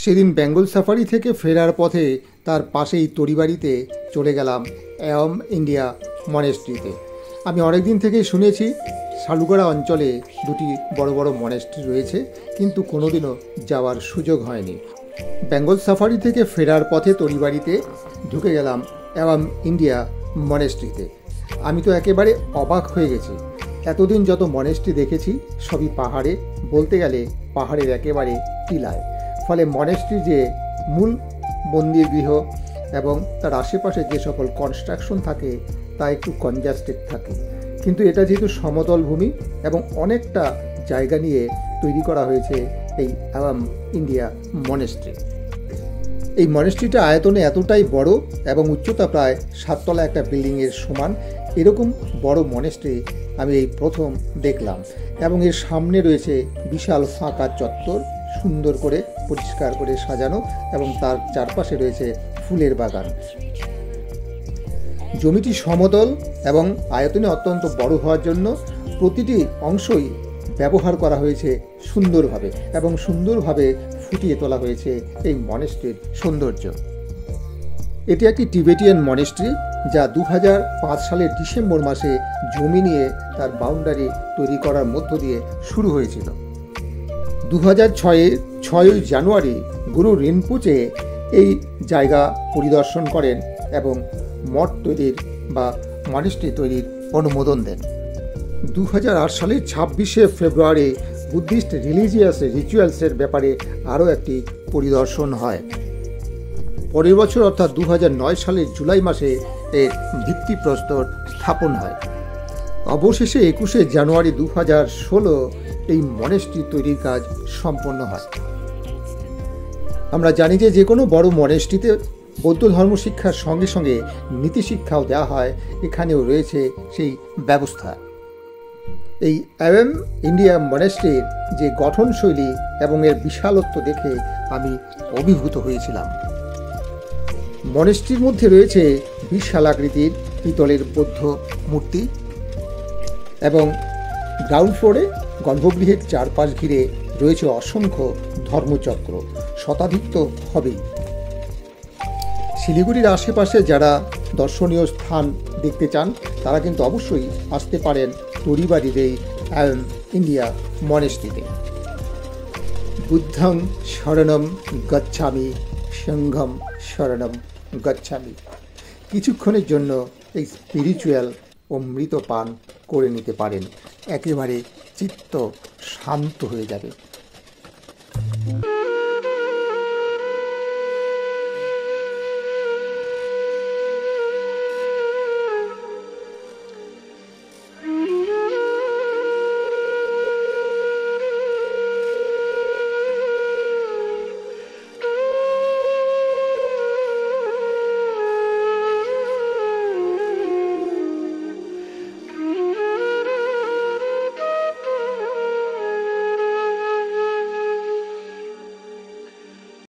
সেদিন বেঙ্গল সাফারি থেকে ফেরার পথে তার পাশেই তরিবাড়িতে চলে গেলাম অ্যাওয়াম ইন্ডিয়া মনেস্ট্রিতে। আমি অনেকদিন থেকেই শুনেছি শালুগড়া অঞ্চলে দুটি বড় বড় মনেস্ট্রি রয়েছে, কিন্তু কোনোদিনও যাওয়ার সুযোগ হয়নি। বেঙ্গল সাফারি থেকে ফেরার পথে তরিবাড়িতে ঢুকে গেলাম অ্যাওয়াম ইন্ডিয়া মনেস্ট্রিতে। আমি তো একেবারে অবাক হয়ে গেছি। এতদিন যত মনেস্ট্রি দেখেছি সবই পাহাড়ে, বলতে গেলে পাহাড়ের একেবারে টিলায়। ফলে মনেস্ট্রি যে মূল মন্দির গৃহ এবং তার আশেপাশে যে সকল কনস্ট্রাকশন থাকে তা একটু কনজাস্টেড থাকে, কিন্তু এটা যেহেতু সমতল ভূমি এবং অনেকটা জায়গা নিয়ে তৈরি করা হয়েছে এই অ্যাওয়াম ইন্ডিয়া মনেস্ট্রি। এই মনেস্ট্রিটা আয়তনে এতটাই বড় এবং উচ্চতা প্রায় 7 তলা একটা বিল্ডিংয়ের সমান। এরকম বড় মনেস্ট্রি আমি এই প্রথম দেখলাম। এবং এর সামনে রয়েছে বিশাল ফাঁকা চত্বর, সুন্দর করে পরিষ্কার করে সাজানো, এবং তার চারপাশে রয়েছে ফুলের বাগান। জমিটি সমতল এবং আয়তনে অত্যন্ত বড় হওয়ার জন্য প্রতিটি অংশই ব্যবহার করা হয়েছে সুন্দরভাবে, এবং সুন্দরভাবে ফুটিয়ে তোলা হয়েছে এই মনেস্ট্রির সৌন্দর্য। এটি একটি টিবেটিয়ান মনেস্ট্রি, যা 2005 সালের ডিসেম্বর মাসে জমি নিয়ে তার বাউন্ডারি তৈরি করার মধ্য দিয়ে শুরু হয়েছিল। 2006-এর 6 জানুয়ারি গুরু রিনপোচে এই জায়গা পরিদর্শন করেন এবং মঠ তৈরির বা মনেস্ট্রি তৈরির অনুমোদন দেন। 2008 সালের 26শে ফেব্রুয়ারি বুদ্ধিস্ট রিলিজিয়াস রিচুয়ালসের ব্যাপারে আরও একটি পরিদর্শন হয়। পরের বছর অর্থাৎ 2009 সালের জুলাই মাসে এর ভিত্তিপ্রস্তর স্থাপন হয়। অবশেষে 21শে জানুয়ারি 2016 এই মনেস্ট্রি তৈরির কাজ সম্পন্ন হয়। আমরা জানি যে কোনো বড় মনেস্ট্রিতে বৌদ্ধ ধর্ম শিক্ষার সঙ্গে সঙ্গে নীতিশিক্ষাও দেওয়া হয়, এখানেও রয়েছে সেই ব্যবস্থা। এই অ্যাওয়াম ইন্ডিয়া মনেস্ট্রির যে গঠনশৈলী এবং এর বিশালত্ব দেখে আমি অভিভূত হয়েছিলাম। মনেস্ট্রির মধ্যে রয়েছে বিশালাকৃতির পিতলের বৌদ্ধ মূর্তি, এবং গ্রাউন্ড ফ্লোরে গর্ভগৃহের চারপাশ ঘিরে রয়েছে অসংখ্য ধর্মচক্র, শতাধিক তো হবেই। শিলিগুড়ির আশেপাশে যারা দর্শনীয় স্থান দেখতে চান তারা কিন্তু অবশ্যই আসতে পারেন তরিবাড়ির এই অ্যাওয়াম ইন্ডিয়া মনেস্ট্রিতে। বুদ্ধং শরণম গচ্ছামি, সংঘম শরণম গচ্ছামি। কিছুক্ষণের জন্য এই স্পিরিচুয়াল অমৃত পান করে নিতে পারেন, একেবারে চিত্ত শান্ত হয়ে যাবে।